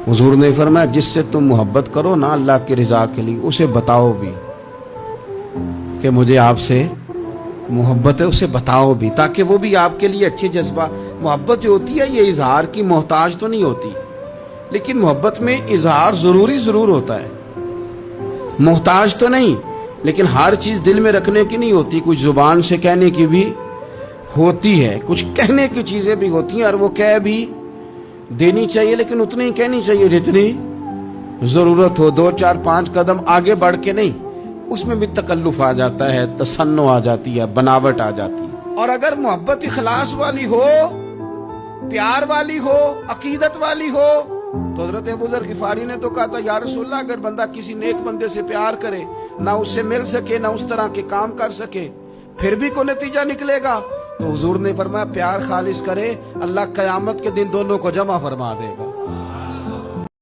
حضور نے فرمایا جس سے تم محبت کرو نا اللہ کی رضا کے لیے، اسے بتاؤ بھی کہ مجھے آپ سے محبت ہے، اسے بتاؤ بھی، تاکہ وہ بھی آپ کے لیے اچھے جذبہ۔ محبت جو ہوتی ہے یہ اظہار کی محتاج تو نہیں ہوتی، لیکن محبت میں اظہار ضرور ہوتا ہے، محتاج تو نہیں، لیکن ہر چیز دل میں رکھنے کی نہیں ہوتی، کچھ زبان سے کہنے کی بھی ہوتی ہے، کچھ کہنے کی چیزیں بھی ہوتی ہیں، اور وہ کہہ بھی دینی چاہیے، لیکن اتنی ہی کہنی چاہیے جتنی ضرورت ہو، 2 4 5 قدم آگے بڑھ کے نہیں، اس میں بھی تکلف آ جاتا ہے، تصنع آ جاتی ہے، بناوٹ آ جاتی ہے۔ اور اگر محبت اخلاص والی ہو، پیار والی ہو، عقیدت والی ہو، تو حضرت ابو ذر غفاری نے تو کہا تھا یا رسول اللہ اگر بندہ کسی نیک بندے سے پیار کرے، نہ اس سے مل سکے، نہ اس طرح کے کام کر سکے، پھر بھی کوئی نتیجہ نکلے گا، تو حضور نے فرمایا پیار خالص کرے، اللہ قیامت کے دن دونوں کو جمع فرما دے گا۔